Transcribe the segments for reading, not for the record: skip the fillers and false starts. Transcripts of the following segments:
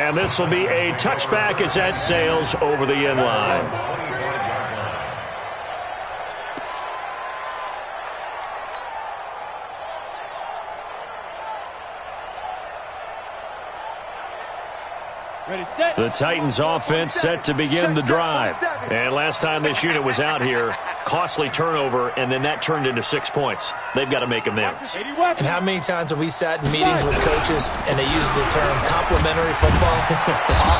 And this will be a touchback as that sails over the end line. The Titans offense set to begin the drive. And last time this unit was out here, costly turnover, and then that turned into 6 points. They've got to make amends. And how many times have we sat in meetings with coaches and they use the term complementary football?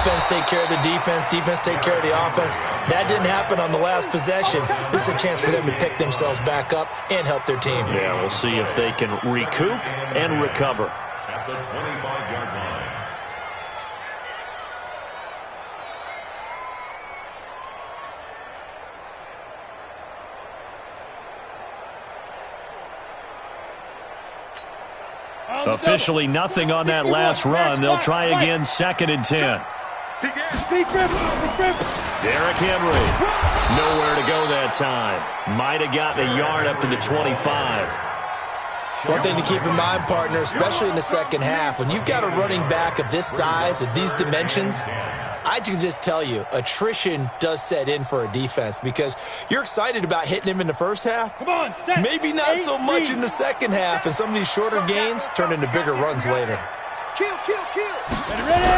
Offense take care of the defense, defense take care of the offense. That didn't happen on the last possession. This is a chance for them to pick themselves back up and help their team. Yeah, we'll see if they can recoup and recover. At the 25-yard line. Officially nothing on that last run. They'll try again, 2nd and 10. Derrick Henry, nowhere to go that time. Might have gotten a yard up to the 25. One thing to keep in mind, partner, especially in the second half, when you've got a running back of this size, of these dimensions, I can just tell you, attrition does set in for a defense because you're excited about hitting him in the first half. Come on, set, maybe not so much in the second half, and some of these shorter gains turn into bigger runs later. Kill. Ready?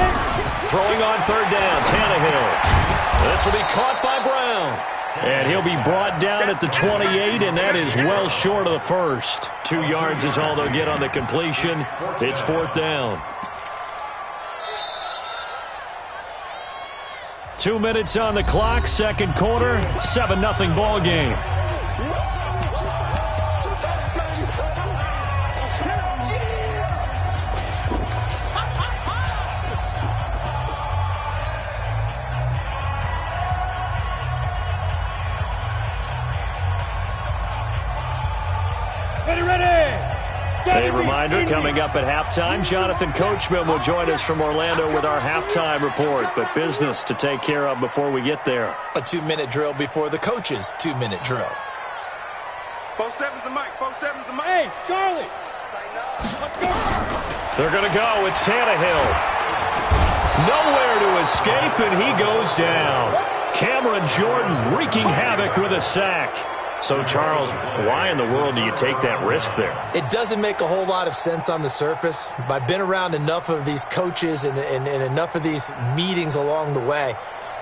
Throwing on 3rd down, Tannehill. This will be caught by Brown. And he'll be brought down at the 28, and that is well short of the first. 2 yards is all they'll get on the completion. It's 4th down. 2 minutes on the clock, second quarter, 7-0 ball game. A reminder, coming up at halftime, Jonathan Coachman will join us from Orlando with our halftime report, but business to take care of before we get there. A 2-minute drill before the coach's 2-minute drill. 4-7's the mic. 4-7's the mic. Hey, Charlie. Let's go. They're going to go. It's Tannehill. Nowhere to escape, and he goes down. Cameron Jordan wreaking havoc with a sack. So, Charles, why in the world do you take that risk there? It doesn't make a whole lot of sense on the surface, but I've been around enough of these coaches and enough of these meetings along the way.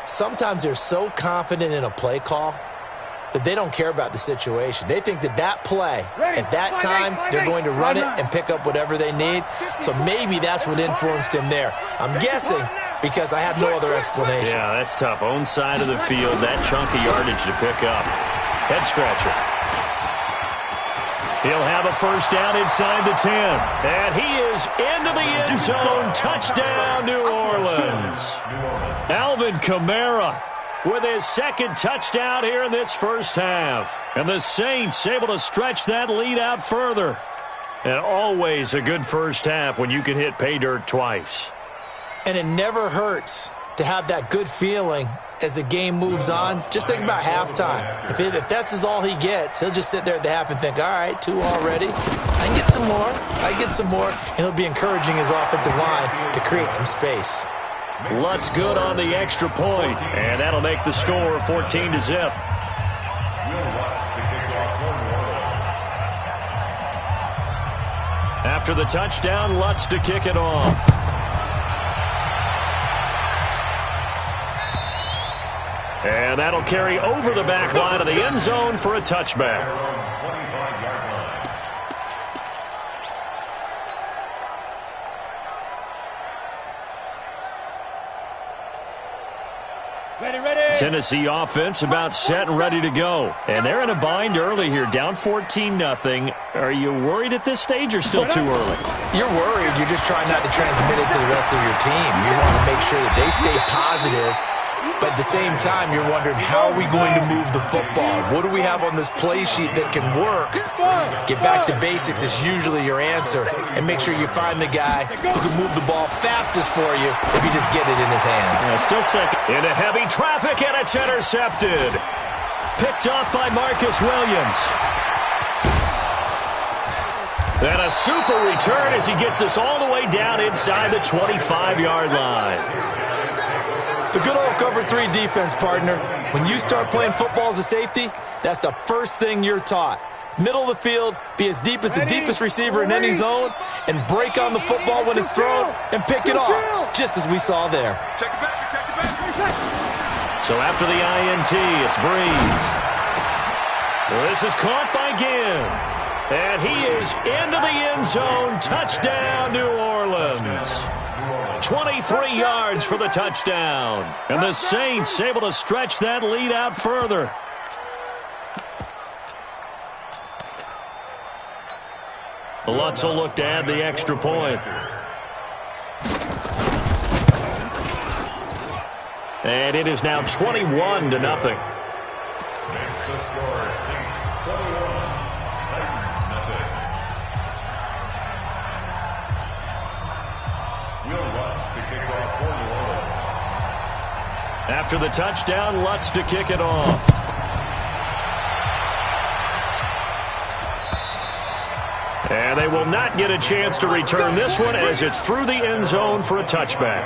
Sometimes they're so confident in a play call that they don't care about the situation. They think that play, at that time, they're going to run it and pick up whatever they need. So maybe that's what influenced him there. I'm guessing because I have no other explanation. Yeah, that's tough. Own side of the field, that chunk of yardage to pick up. Head scratcher. He'll have a first down inside the 10. And he is into the end zone. Touchdown, New Orleans. Alvin Kamara with his 2nd touchdown here in this first half. And the Saints able to stretch that lead out further. And always a good first half when you can hit pay dirt twice. And it never hurts to have that good feeling as the game moves on. Just think about halftime. If that's all he gets, he'll just sit there at the half and think, all right, 2 already. I can get some more. And he'll be encouraging his offensive line to create some space. Lutz good on the extra point, and that'll make the score 14-0. After the touchdown, Lutz to kick it off. And that'll carry over the back line of the end zone for a touchback. Ready. Tennessee offense about set and ready to go. And they're in a bind early here, down 14-0. Are you worried at this stage or still too early? You're worried. You're just trying not to transmit it to the rest of your team. You want to make sure that they stay positive. But at the same time, you're wondering, how are we going to move the football? What do we have on this play sheet that can work? Get back to basics is usually your answer. And make sure you find the guy who can move the ball fastest for you if you just get it in his hands. Still second. Into heavy traffic, and it's intercepted. Picked off by Marcus Williams. And a super return as he gets us all the way down inside the 25-yard line. The good old cover 3 defense, partner. When you start playing football as a safety, that's the first thing you're taught. Middle of the field, be as deep as the deepest receiver in any zone, and break on the football when it's thrown and pick it off, just as we saw there. Check it back, check it back. So after the INT, it's Breeze. This is caught by Ginn. And he is into the end zone. Touchdown, New Orleans. 23 yards for the touchdown. And the Saints able to stretch that lead out further. Lutz will look to add the extra point. And it is now 21-0. After the touchdown, Lutz to kick it off. And they will not get a chance to return this one as it's through the end zone for a touchback.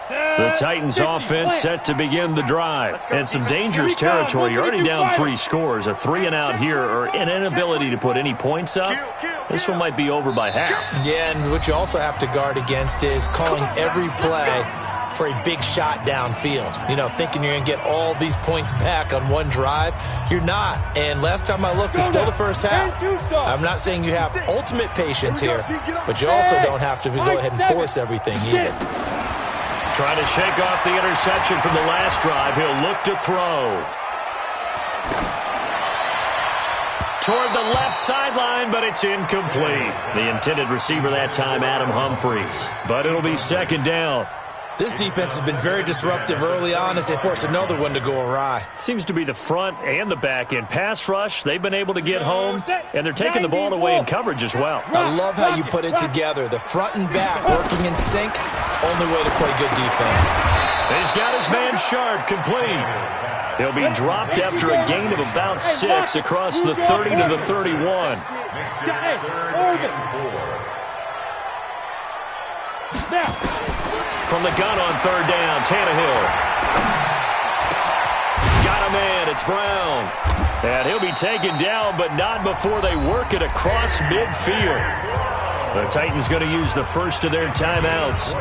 The Titans offense set to begin the drive. And some dangerous territory. You're already down 3 scores. A 3-and-out here or an inability to put any points up. This one might be over by half. Yeah, and what you also have to guard against is calling every play for a big shot downfield. You know, thinking you're going to get all these points back on one drive. You're not. And last time I looked, it's still the first half. I'm not saying you have ultimate patience here, but you also don't have to go ahead and force everything either. Trying to shake off the interception from the last drive. He'll look to throw. Toward the left sideline, but it's incomplete. The intended receiver that time, Adam Humphries. But it'll be second down. This defense has been very disruptive early on as they force another one to go awry. Seems to be the front and the back end. Pass rush, they've been able to get home, and they're taking the ball away in coverage as well. I love how you put it together. The front and back working in sync, only way to play good defense. He's got his man Sharp complete. He'll be dropped after a gain of about 6 across the 30 to the 31. From the gun on third down, Tannehill. Got a man, it's Brown. And he'll be taken down, but not before they work it across midfield. The Titans going to use the first of their timeouts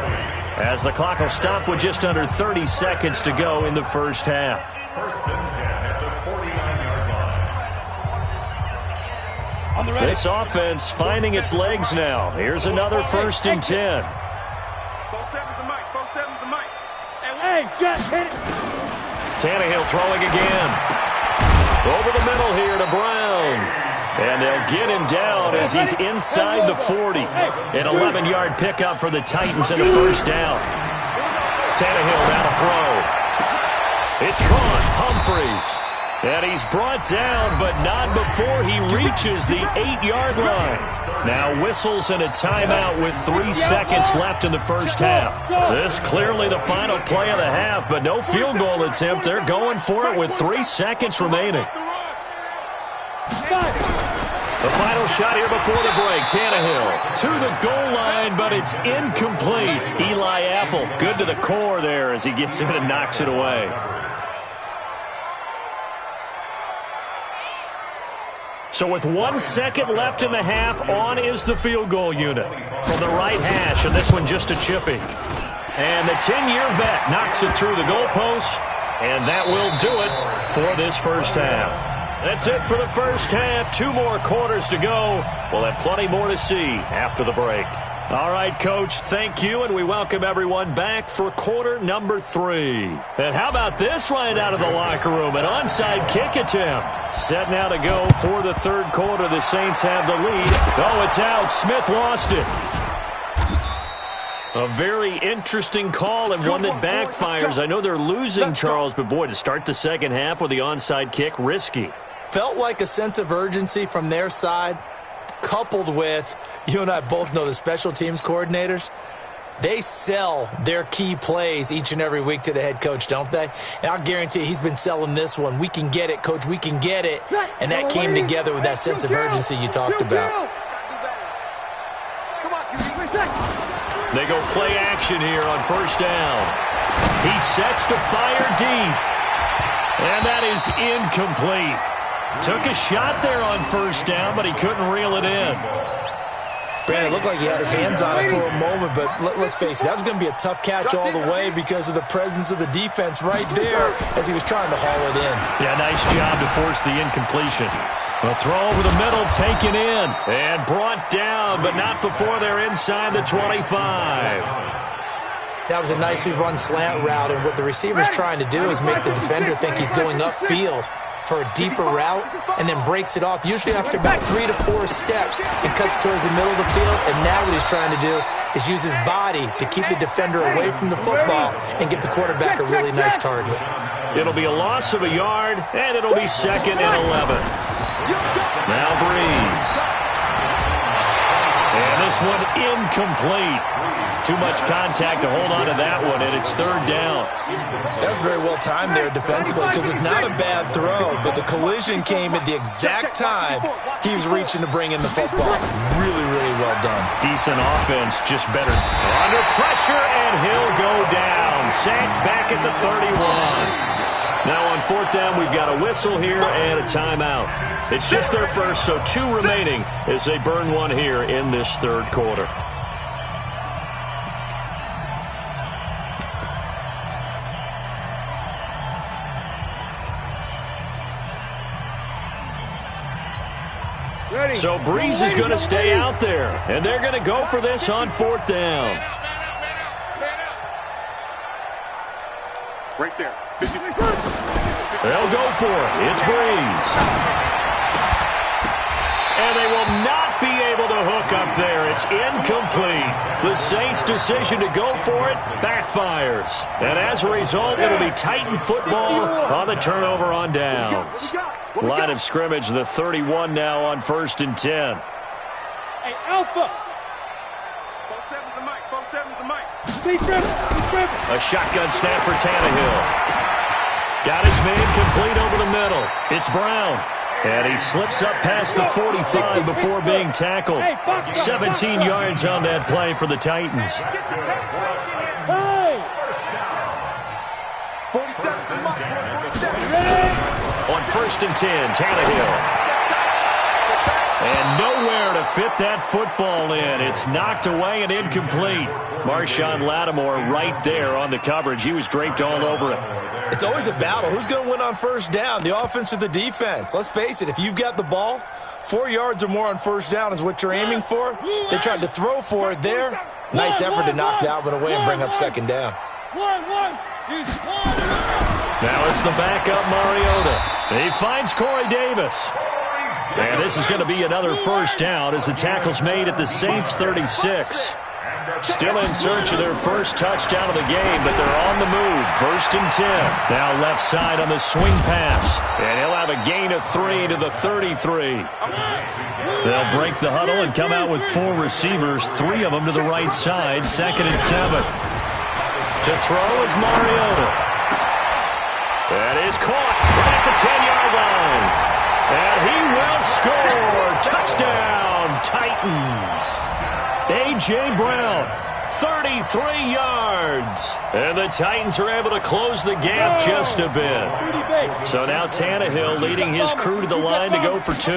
as the clock will stop with just under 30 seconds to go in the first half. First and 10 at the 49-yard line. This offense finding its legs now. Here's another first and 10. 4-7's the mic. 4-7's the mic. Hey, just hit it. Tannehill throwing again. Over the middle here to Brown. And they'll get him down as he's inside the 40. An 11-yard pickup for the Titans and a first down. Tannehill now to throw. It's caught. Humphries. And he's brought down, but not before he reaches the 8-yard line. Now whistles and a timeout with 3 seconds left in the first half. This clearly the final play of the half, but no field goal attempt. They're going for it with 3 seconds remaining. The final shot here before the break. Tannehill to the goal line, but it's incomplete. Eli Apple good to the core there as he gets in and knocks it away. So with 1 second left in the half, on is the field goal unit. From the right hash, and this one just a chippy. And the 10-year vet knocks it through the goalpost, and that will do it for this first half. That's it for the first half. 2 more quarters to go. We'll have plenty more to see after the break. All right, Coach, thank you, and we welcome everyone back for quarter number 3. And how about this right out of the locker room? An onside kick attempt. Set now to go for the third quarter. The Saints have the lead. Oh, it's out. Smith lost it. A very interesting call and one that backfires. I know they're losing, Charles, but boy, to start the second half with the onside kick, risky. Felt like a sense of urgency from their side, coupled with, you and I both know the special teams coordinators, they sell their key plays each and every week to the head coach, don't they? And I'll guarantee you he's been selling this one. We can get it, coach, we can get it. And that came together with that sense of urgency you talked about. They go play action here on first down. He sets to fire deep. And that is incomplete. Took a shot there on first down, but he couldn't reel it in. Brandon, it looked like he had his hands on it for a moment, but let's face it, that was going to be a tough catch all the way because of the presence of the defense right there as he was trying to haul it in. Yeah, nice job to force the incompletion. A throw over the middle, taken in, and brought down, but not before they're inside the 25. That was a nicely run slant route, and what the receiver's trying to do is make the defender think he's going upfield for a deeper route, and then breaks it off, usually after about 3 to 4 steps, and cuts towards the middle of the field. And now what he's trying to do is use his body to keep the defender away from the football and give the quarterback a really nice target. It'll be a loss of a yard, and it'll be 2nd and 11. Now Breeze. And this one incomplete. Too much contact to hold on to that one, and it's 3rd down. That was very well timed there defensively because it's not a bad throw, but the collision came at the exact time he was reaching to bring in the football. Really, really well done. Decent offense, just better. Under pressure, and he'll go down. Sacked back at the 31. Now on 4th down, we've got a whistle here and a timeout. It's just their first, so 2 remaining as they burn one here in this 3rd quarter. So Breeze is going to stay out there, and they're going to go for this on 4th down. Right there. They'll go for it. It's Breeze. And they will not be able to hook up there. It's incomplete. The Saints' decision to go for it backfires. And as a result, it'll be Titan football on the turnover on downs. Line of scrimmage, the 31 now on 1st and 10. Hey, Alpha! 4-7's the mic. 4-7's the mic. Deep dribble. A shotgun snap for Tannehill. Got his man complete over the middle. It's Brown. And he slips up past the 45 before being tackled. 17 yards on that play for the Titans. Hey! 47's the mic. On 1st and 10, Tannehill. And nowhere to fit that football in. It's knocked away and incomplete. Marshawn Lattimore right there on the coverage. He was draped all over it. It's always a battle. Who's going to win on 1st down, the offense or the defense? Let's face it, if you've got the ball, 4 yards or more on 1st down is what you're aiming for. They tried to throw for it there. Nice effort to knock that one away and bring up 2nd down. Now it's the backup Mariota. He finds Corey Davis. And this is going to be another 1st down as the tackle's made at the Saints' 36. Still in search of their first touchdown of the game, but they're on the move. 1st and 10. Now left side on the swing pass. And he'll have a gain of 3 to the 33. They'll break the huddle and come out with 4 receivers, 3 of them to the right side. 2nd and 7. To throw is Mariota. That is caught right at the 10-yard line. And he will score. Touchdown, Titans. A.J. Brown, 33 yards. And the Titans are able to close the gap just a bit. So now Tannehill leading his crew to the line to go for 2.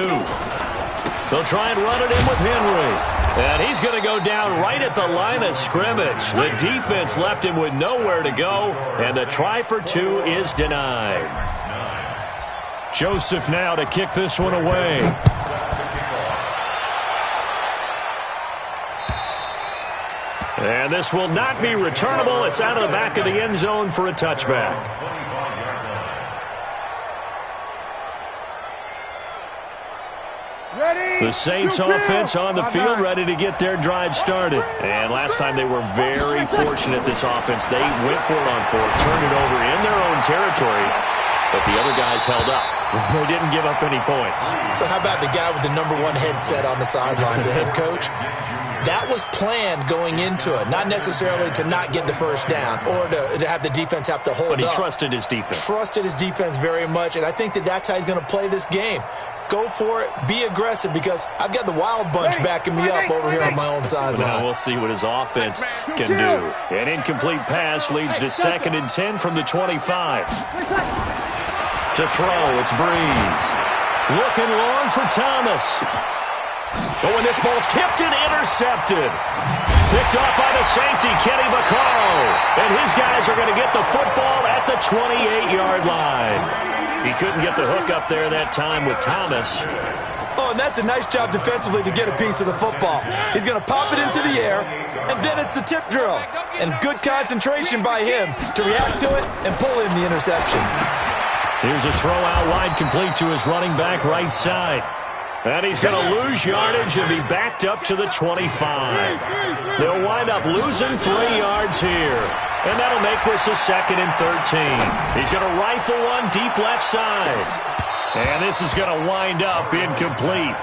They'll try and run it in with Henry. And he's going to go down right at the line of scrimmage. The defense left him with nowhere to go, and the try for 2 is denied. Joseph now to kick this one away. And this will not be returnable. It's out of the back of the end zone for a touchback. The Saints offense on the field, ready to get their drive started. And last time they were very fortunate, this offense. They went for it on fourth, turned it over in their own territory, but the other guys held up. They didn't give up any points. So how about the guy with the #1 headset on the sidelines, the head coach? That was planned going into it, not necessarily to not get the first down or to have the defense have to hold up. But he trusted his defense. Trusted his defense very much, and I think that's how he's going to play this game. Go for it. Be aggressive, because I've got the Wild Bunch backing me up over here on my own sideline. Now we'll see what his offense can do. An incomplete pass leads to 2nd and 10 from the 25. To throw, it's Breeze. Looking long for Thomas. But when this ball's tipped and intercepted. Picked off by the safety, Kenny Vaccaro. And his guys are going to get the football at the 28-yard line. He couldn't get the hook up there that time with Thomas. Oh, and that's a nice job defensively to get a piece of the football. He's going to pop it into the air, and then it's the tip drill. And good concentration by him to react to it and pull in the interception. Here's a throw out wide, complete to his running back right side. And he's going to lose yardage and be backed up to the 25. They'll wind up losing 3 yards here. And that'll make this a 2nd and 13. He's going to rifle one deep left side. And this is going to wind up incomplete.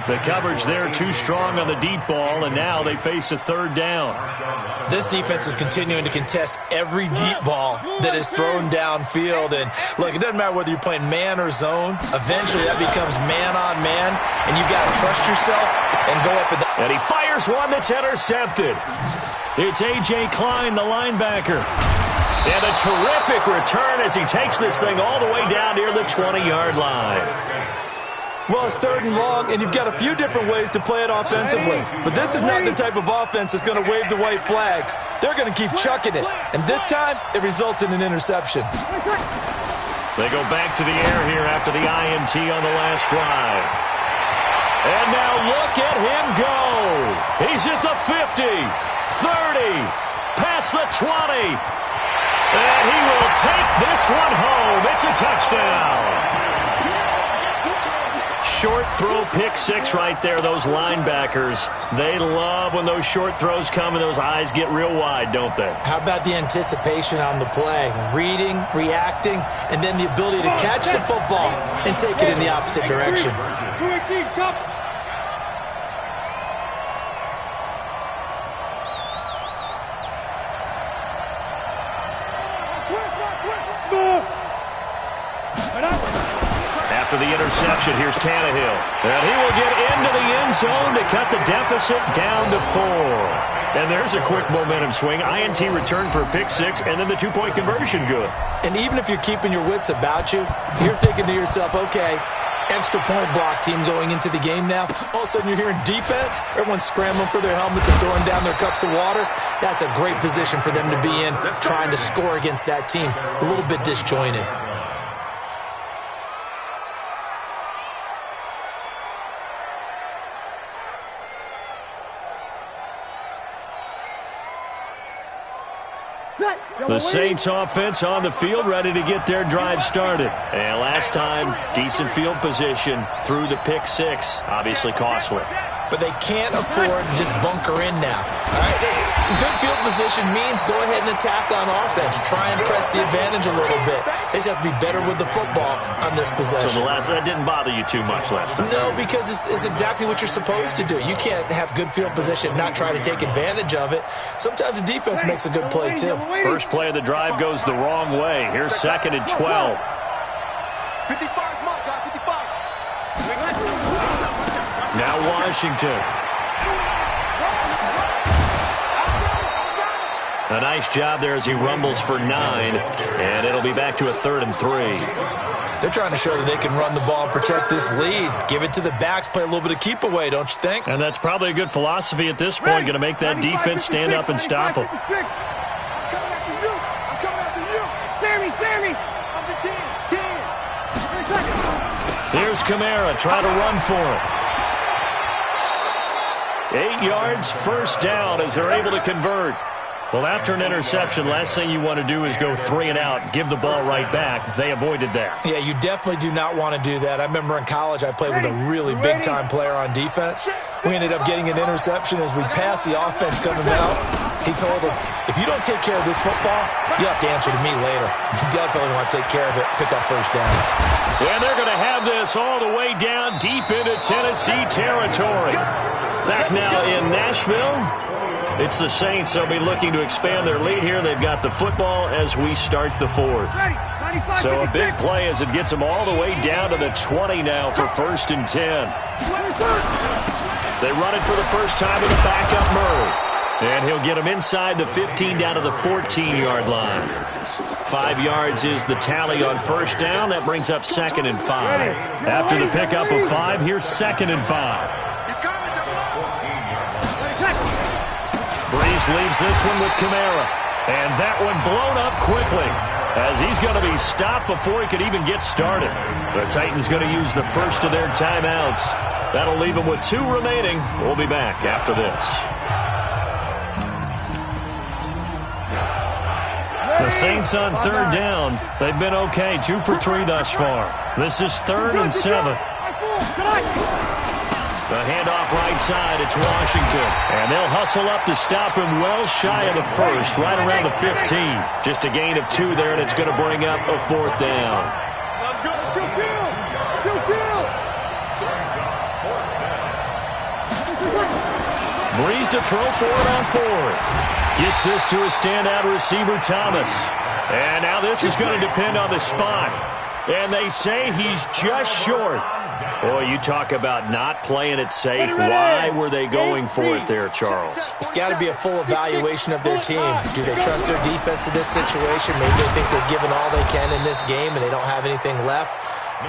The coverage there too strong on the deep ball, and now they face a 3rd down. This defense is continuing to contest every deep ball that is thrown downfield. And look, it doesn't matter whether you're playing man or zone. Eventually that becomes man on man, and you've got to trust yourself and go up. And he fires one that's intercepted. It's A.J. Klein, the linebacker. And a terrific return as he takes this thing all the way down near the 20-yard line. Well, it's 3rd and long, and you've got a few different ways to play it offensively. But this is not the type of offense that's going to wave the white flag. They're going to keep chucking it. And this time, it results in an interception. They go back to the air here after the INT on the last drive. And now look at him go. He's at the 50, 30, past the 20. And he will take this one home. It's a touchdown. Short throw, pick 6 right there. Those linebackers, they love when those short throws come and those eyes get real wide, don't they? How about the anticipation on the play? Reading, reacting, and then the ability to catch the football and take it in the opposite direction. 218, chop. After the interception, here's Tannehill. And he will get into the end zone to cut the deficit down to 4. And there's a quick momentum swing. INT return for a pick 6, and then the 2-point conversion good. And even if you're keeping your wits about you, you're thinking to yourself, okay, extra point block team going into the game now. All of a sudden you're hearing defense. Everyone's scrambling for their helmets and throwing down their cups of water. That's a great position for them to be in, trying to score against that team. A little bit disjointed. The Saints offense on the field, ready to get their drive started. And last time, decent field position through the pick 6. Obviously costly. But they can't afford to just bunker in now. All right? Good field position means go ahead and attack on offense. Try and press the advantage a little bit. They just have to be better with the football on this possession. So that didn't bother you too much last time? No, because it's exactly what you're supposed to do. You can't have good field position and not try to take advantage of it. Sometimes the defense makes a good play, too. First play of the drive goes the wrong way. Here's 2nd and 12. 55, Mike, 55. Now Washington. A nice job there as he rumbles for 9, and it'll be back to a 3rd and 3. They're trying to show that they can run the ball and protect this lead. Give it to the backs, play a little bit of keep away, don't you think? And that's probably a good philosophy at this point, going to make that defense stand up and stop them. I'm coming after you. I'm coming after you. Sammy. I'm the 10. Here's Kamara, try to run for it. 8 yards, first down as they're able to convert. Well, after an interception, last thing you want to do is go 3 and out, give the ball right back. They avoided that. Yeah, you definitely do not want to do that. I remember in college I played with a really big-time player on defense. We ended up getting an interception as we passed the offense coming out. He told him, if you don't take care of this football, you have to answer to me later. You definitely want to take care of it, pick up first downs. And they're going to have this all the way down deep into Tennessee territory. Back now in Nashville. It's the Saints. They'll be looking to expand their lead here. They've got the football as we start the fourth. So a big play as it gets them all the way down to the 20 now for 1st and 10. They run it for the first time with a backup Murray. And he'll get them inside the 15 down to the 14-yard line. 5 yards is the tally on first down. That brings up 2nd and 5. After the pickup of 5, here's 2nd and 5. Breeze leaves this one with Kamara. And that one blown up quickly as he's going to be stopped before he could even get started. The Titans going to use the first of their timeouts. That'll leave them with 2 remaining. We'll be back after this. The Saints on 3rd down. They've been okay. 2 for 3 thus far. This is 3rd and 7. The handoff right side, it's Washington. And they'll hustle up to stop him well shy of the first, right around the 15. Just a gain of 2 there, and it's going to bring up a 4th down. Let's go. Breeze to throw for it on 4th. Gets this to a standout receiver, Thomas. And now this is going to depend on the spot. And they say he's just short. Boy, you talk about not playing it safe. Why were they going for it there, Charles? It's got to be a full evaluation of their team. Do they trust their defense in this situation? Maybe they think they're giving all they can in this game and they don't have anything left.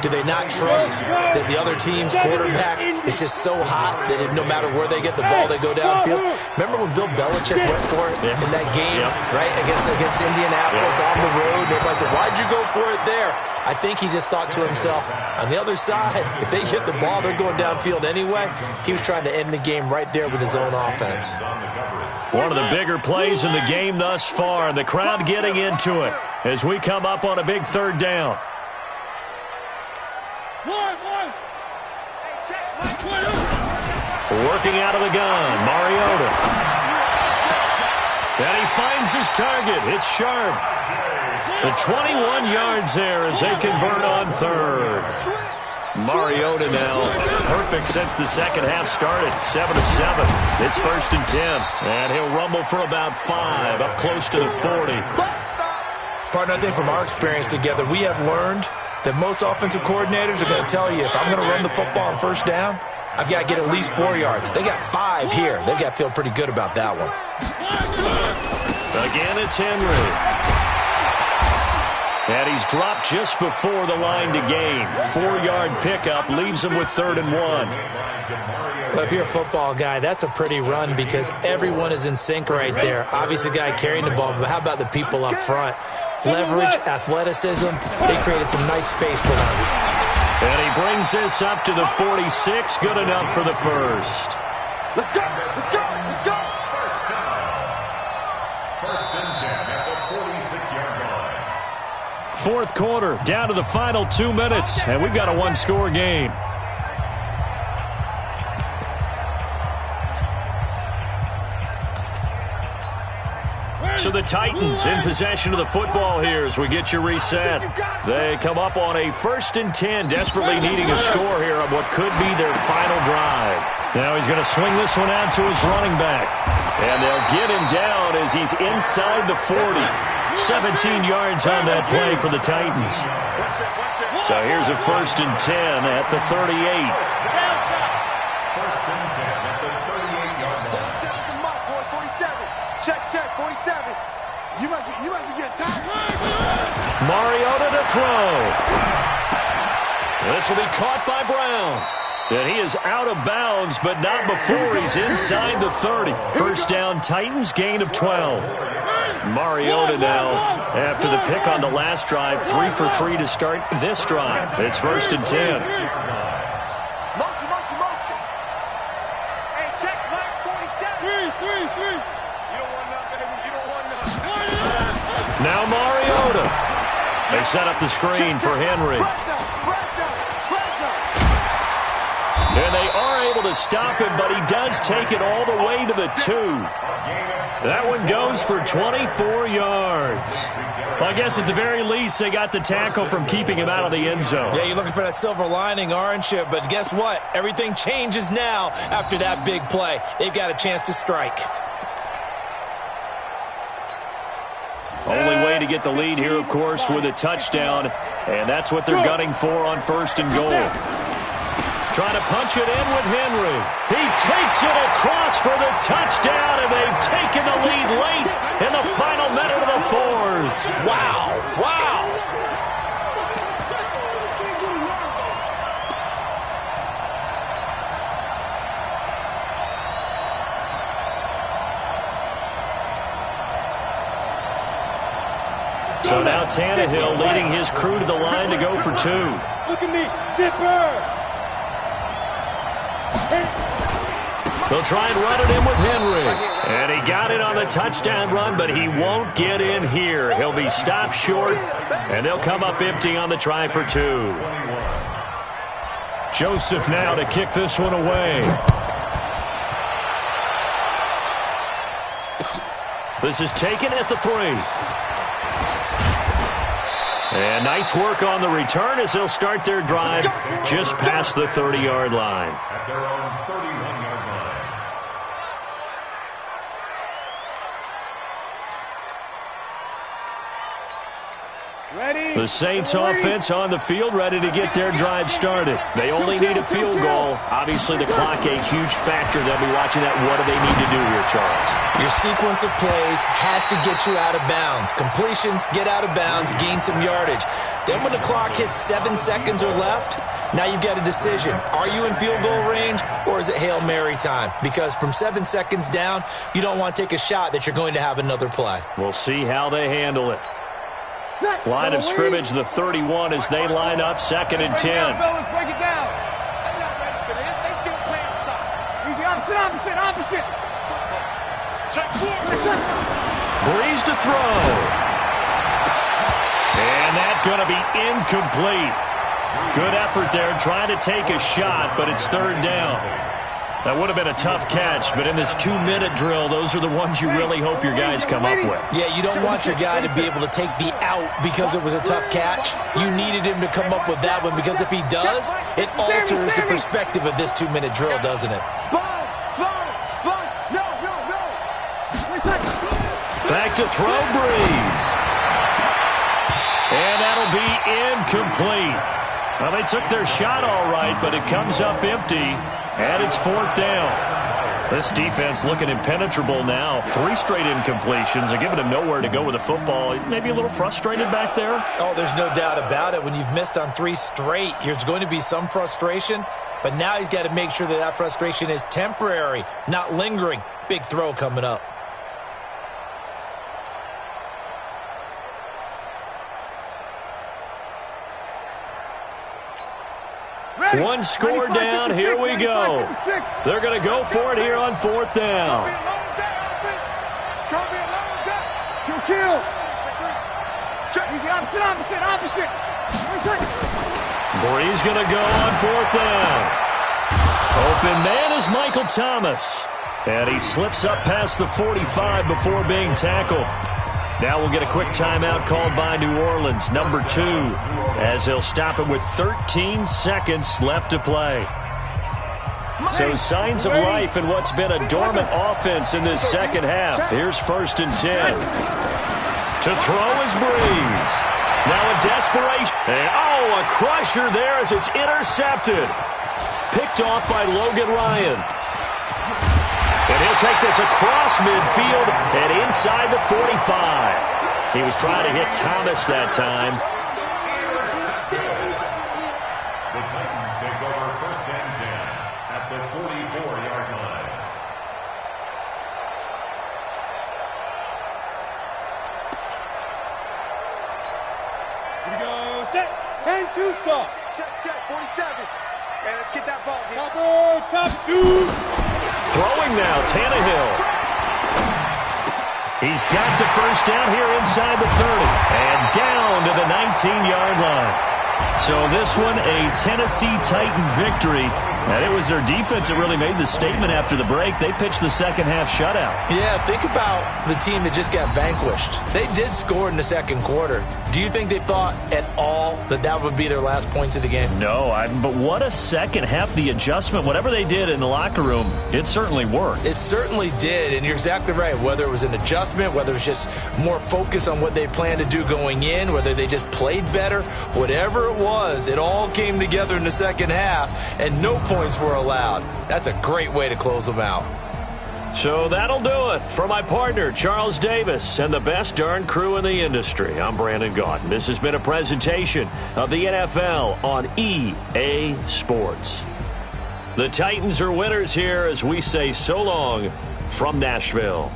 Do they not trust that the other team's quarterback is just so hot that no matter where they get the ball, they go downfield? Remember when Bill Belichick went for it in that game, right, against Indianapolis on the road? And everybody said, why'd you go for it there? I think he just thought to himself, on the other side, if they get the ball, they're going downfield anyway. He was trying to end the game right there with his own offense. One of the bigger plays in the game thus far, and the crowd getting into it as we come up on a big 3rd down. Working out of the gun, Mariota. And he finds his target. It's Sharp. The 21 yards there as they convert on 3rd. Mariota now perfect since the second half started. 7 of 7. It's 1st and 10. And he'll rumble for about 5, up close to the 40. Partner, I think from our experience together, we have learned that most offensive coordinators are going to tell you, if I'm going to run the football on first down, I've got to get at least 4 yards. They got 5 here. They've got to feel pretty good about that one. Again, it's Henry. And he's dropped just before the line to gain. 4-yard pickup leaves him with 3rd and 1. Well, if you're a football guy, that's a pretty run because everyone is in sync right there. Obviously, the guy carrying the ball, but how about the people up front? Leverage, athleticism, they created some nice space for them. And he brings this up to the 46. Good enough for the first. Let's go! Let's go! Let's go! First down. 1st and 10 at the 46-yard line. Fourth quarter, down to the final 2 minutes, and we've got a 1-score game. So the Titans in possession of the football here as we get you reset. They come up on a 1st and 10, desperately needing a score here on what could be their final drive. Now he's going to swing this one out to his running back. And they'll get him down as he's inside the 40. 17 yards on that play for the Titans. So here's a 1st and 10 at the 38. 1st and 10 at the 38-yard line. Check, 47. You must be getting tired. Mariota to throw. This will be caught by Brown. And he is out of bounds, but not before he's inside the 30. First down, Titans, gain of 12. Mariota now, after the pick on the last drive, 3 for 3 to start this drive. It's 1st and 10. Motion. Hey, check, Mike, 47. 3. You don't want nothing. You don't want Now Mariota. They set up the screen for Henry. And they are able to stop him, but he does take it all the way to the 2. That one goes for 24 yards. Well, I guess at the very least, they got the tackle from keeping him out of the end zone. Yeah, you're looking for that silver lining, aren't you? But guess what? Everything changes now after that big play. They've got a chance to strike. Only way to get the lead here, of course, with a touchdown. And that's what they're gunning for on 1st and goal. Trying to punch it in with Henry. He takes it across for the touchdown, and they've taken the lead late in the final minute of the 4th. Wow. Wow. So now Tannehill leading his crew to the line to go for 2. Look at me, zipper. They'll try and run it in with Henry. And he got it on the touchdown run, but he won't get in here. He'll be stopped short, and they'll come up empty on the try for 2. Joseph now to kick this one away. This is taken at the 3. And nice work on the return as they'll start their drive just past the 30-yard line. At their own 31-yard line. Ready? The Saints offense on the field, ready to get their drive started. They only need a field goal. Obviously, the clock a huge factor. They'll be watching that. What do they need to do here, Charles? Your sequence of plays has to get you out of bounds. Completions, get out of bounds, gain some yardage. Then when the clock hits 7 seconds or left, now you've got a decision. Are you in field goal range, or is it Hail Mary time? Because from 7 seconds down, you don't want to take a shot that you're going to have another play. We'll see how they handle it. Line of scrimmage, the 31, as they line up 2nd and 10. Break it down. They're not ready for this. They still playing soccer. Easy, opposite. Check 4. Breeze to throw. And that's going to be incomplete. Good effort there, trying to take a shot, but it's 3rd down. That would have been a tough catch, but in this 2-minute drill, those are the ones you really hope your guys come up with. Yeah, you don't want your guy to be able to take the out because it was a tough catch. You needed him to come up with that one, because if he does, it alters the perspective of this 2-minute drill, doesn't it? Back to throw, Breeze. And that'll be incomplete. Well, they took their shot all right, but it comes up empty. And it's 4th down. This defense looking impenetrable now. 3 straight incompletions. They're giving him nowhere to go with the football. Maybe a little frustrated back there. Oh, there's no doubt about it. When you've missed on 3 straight, there's going to be some frustration. But now he's got to make sure that that frustration is temporary, not lingering. Big throw coming up. One score down. Here we go. They're going to go for it here on 4th down. It's going to be a long day. Kill. Opposite. Breeze going to go on 4th down. Open man is Michael Thomas. And he slips up past the 45 before being tackled. Now we'll get a quick timeout called by New Orleans, number 2, as they'll stop it with 13 seconds left to play. So signs of life in what's been a dormant offense in this second half. Here's 1st and 10. To throw is Breeze. Now a desperation. And, a crusher there as it's intercepted. Picked off by Logan Ryan. And he'll take this across midfield and inside the 45. He was trying to hit Thomas that time. The Titans take over 1st and 10 at the 44-yard line. Here we go. Set. 10-2 stop. Check, 47. Hey, let's get that ball. Top 2. Throwing now, Tannehill. He's got the first down here inside the 30 and down to the 19-yard line. So this one, a Tennessee Titan victory. And it was their defense that really made the statement after the break. They pitched the second-half shutout. Yeah, think about the team that just got vanquished. They did score in the second quarter. Do you think they thought at all that that would be their last points of the game? No, but what a second half. The adjustment, whatever they did in the locker room, it certainly worked. It certainly did, and you're exactly right. Whether it was an adjustment, whether it was just more focus on what they planned to do going in, whether they just played better, whatever it was, it all came together in the second half, and no points were allowed. That's a great way to close them out. So that'll do it for my partner, Charles Davis, and the best darn crew in the industry. I'm Brandon Gaudin. This has been a presentation of the NFL on EA Sports. The Titans are winners here as we say so long from Nashville.